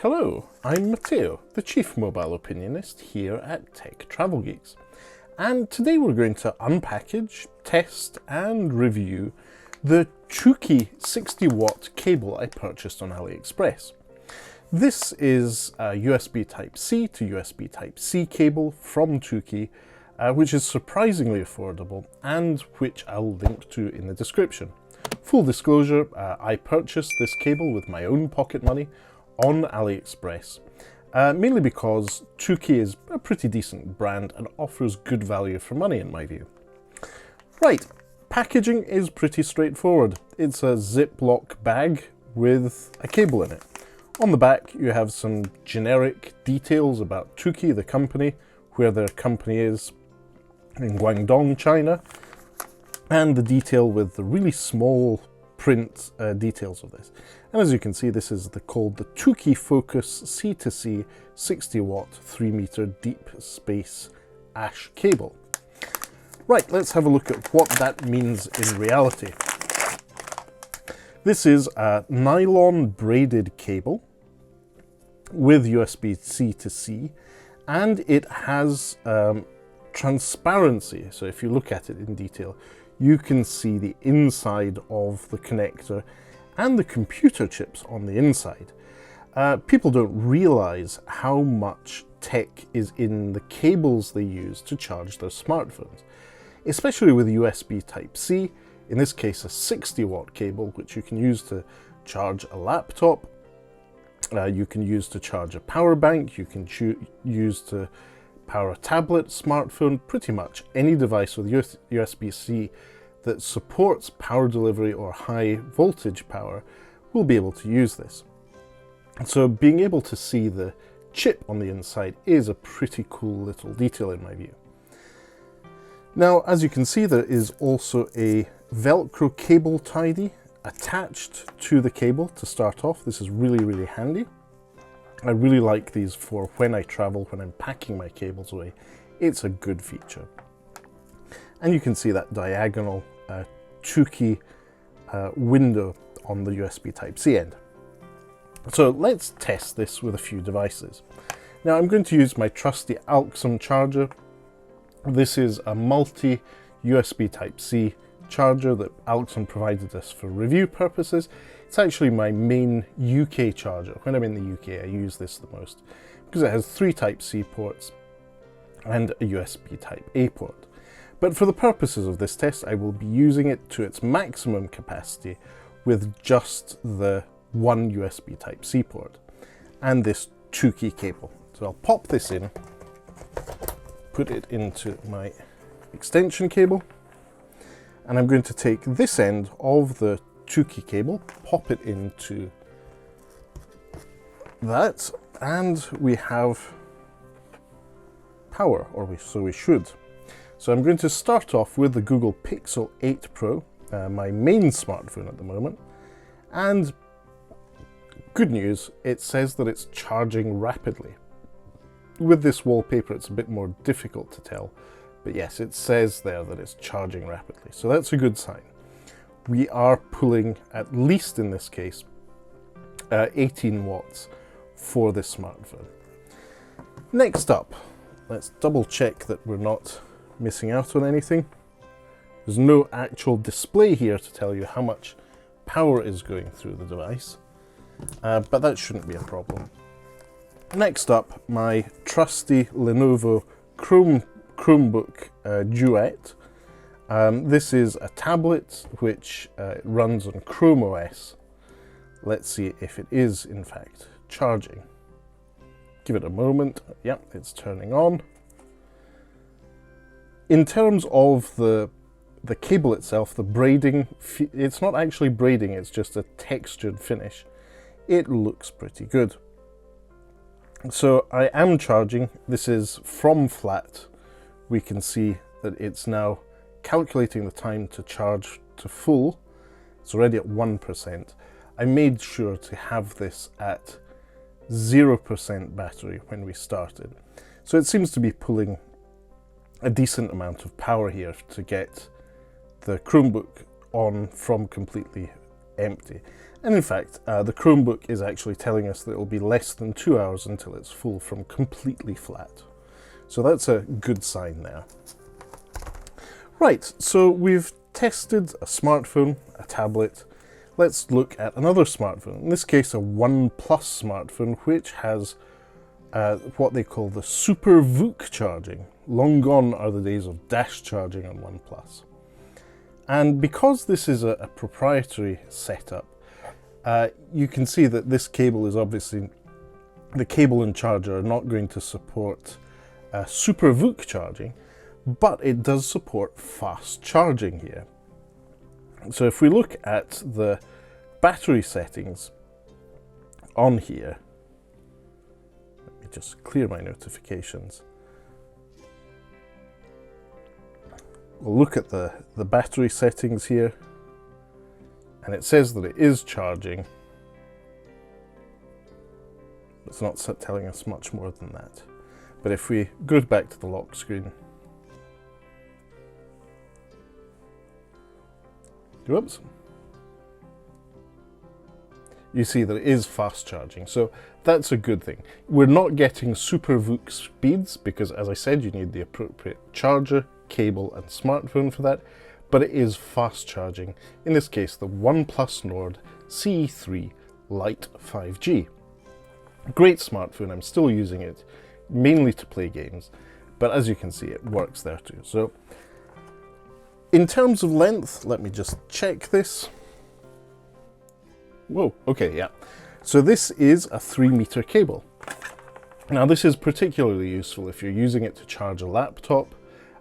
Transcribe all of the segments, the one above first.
Hello, I'm Matteo, the Chief Mobile Opinionist here at Tech Travel Geeks. And today we're going to unpackage, test and review the Toocki 60-watt cable I purchased on AliExpress. This is a USB Type-C to USB Type-C cable from Toocki, which is surprisingly affordable and which I'll link to in the description. Full disclosure, I purchased this cable with my own pocket money on AliExpress, mainly because Toocki is a pretty decent brand and offers good value for money in my view. Right, packaging is pretty straightforward. It's a Ziploc bag with a cable in it. On the back you have some generic details about Toocki, the company, where their company is in Guangdong, China, and the detail with the really small print details of this. And as you can see, this is called the Toocki Focus C2C 60-watt 3-meter deep space ash cable. Right, let's have a look at what that means in reality. This is a nylon braided cable with USB-C to C, and it has transparency. So if you look at it in detail, you can see the inside of the connector and the computer chips on the inside. People don't realize how much tech is in the cables they use to charge their smartphones, especially with USB Type-C, in this case a 60-watt cable, which you can use to charge a laptop, you can use to charge a power bank, you can use to power a tablet, smartphone, pretty much any device with USB-C that supports power delivery or high voltage power will be able to use this. So being able to see the chip on the inside is a pretty cool little detail in my view. Now, as you can see, there is also a Velcro cable tidy attached to the cable to start off. This is really handy. I really like these for when I travel, when I'm packing my cables away. It's a good feature. And you can see that diagonal Toocki window on the USB Type-C end. So let's test this with a few devices. Now I'm going to use my trusty Alxam charger. This is a multi USB Type-C charger that Alxam provided us for review purposes. It's actually my main UK charger. When I'm in the UK, I use this the most because it has 3 Type-C ports and a USB Type-A port. But for the purposes of this test, I will be using it to its maximum capacity with just the one USB Type-C port and this Toocki cable. So I'll pop this in, put it into my extension cable, and I'm going to take this end of the Toocki cable, pop it into that, and we have power, or so we should. So I'm going to start off with the Google Pixel 8 Pro, my main smartphone at the moment, and good news, it says that it's charging rapidly. With this wallpaper it's a bit more difficult to tell, but yes, it says there that it's charging rapidly, so that's a good sign. We are pulling, at least in this case, 18 watts for this smartphone. Next up, let's double check that we're not missing out on anything. There's no actual display here to tell you how much power is going through the device, but that shouldn't be a problem. Next up, my trusty Lenovo Chromebook Duet. This is a tablet which runs on Chrome OS. Let's see if it is in fact charging. Give it a moment. Yep, it's turning on. In terms of the cable itself, the braiding, it's not actually braiding, it's just a textured finish. It looks pretty good. So I am charging. This is from flat. We can see that it's now calculating the time to charge to full. It's already at 1%. I made sure to have this at 0% battery when we started. So it seems to be pulling a decent amount of power here to get the Chromebook on from completely empty. And in fact, the Chromebook is actually telling us that it'll be less than 2 hours until it's full from completely flat. So that's a good sign there. Right, so we've tested a smartphone, a tablet. Let's look at another smartphone, in this case a OnePlus smartphone, which has what they call the Super VOOC charging. Long gone are the days of dash charging on OnePlus. And because this is a proprietary setup, you can see that this cable is obviously, the cable and charger are not going to support Super VOOC charging, but it does support fast charging here. So if we look at the battery settings on here, let me just clear my notifications. We'll look at the battery settings here, and it says that it is charging. It's not telling us much more than that. But if we go back to the lock screen, whoops, you see that it is fast charging, so that's a good thing. We're not getting Super VOOC speeds because, as I said, you need the appropriate charger, cable and smartphone for that, but it is fast charging, in this case the OnePlus Nord CE3 Lite 5G. Great smartphone, I'm still using it mainly to play games, but as you can see it works there too. So in terms of length, let me just check this. Whoa, okay, yeah. So this is a 3-meter cable. Now this is particularly useful if you're using it to charge a laptop,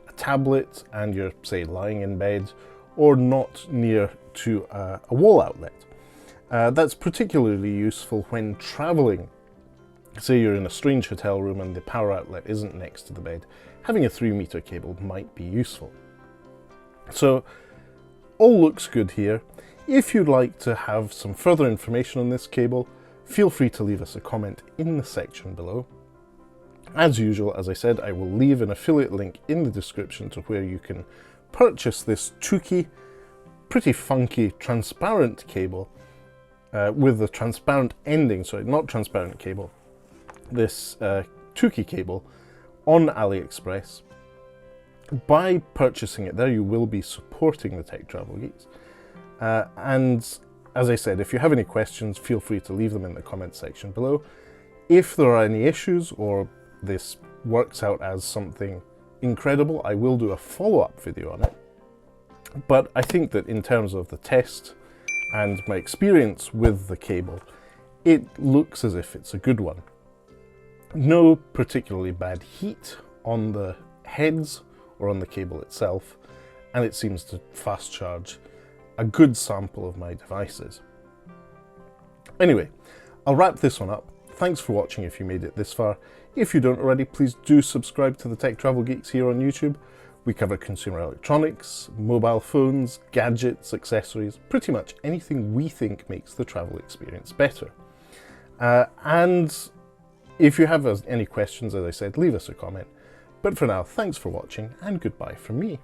a tablet, and you're, say, lying in bed or not near to a wall outlet. That's particularly useful when traveling. Say you're in a strange hotel room and the power outlet isn't next to the bed. Having a 3-meter cable might be useful. So all looks good here. If you'd like to have some further information on this cable, feel free to leave us a comment in the section below. As usual, as I said, I will leave an affiliate link in the description to where you can purchase this Toocki, pretty funky transparent cable with the transparent ending, sorry, not transparent cable, this Toocki cable on AliExpress. By purchasing it there, you will be supporting the Tech Travel Geeks. And as I said, if you have any questions, feel free to leave them in the comment section below. If there are any issues or this works out as something incredible, I will do a follow-up video on it. But I think that in terms of the test and my experience with the cable, it looks as if it's a good one. No particularly bad heat on the heads or on the cable itself, and it seems to fast charge a good sample of my devices. Anyway, I'll wrap this one up. Thanks for watching if you made it this far. If you don't already, please do subscribe to the Tech Travel Geeks here on YouTube. We cover consumer electronics, mobile phones, gadgets, accessories, pretty much anything we think makes the travel experience better. And if you have any questions, as I said, leave us a comment. But for now, thanks for watching and goodbye from me.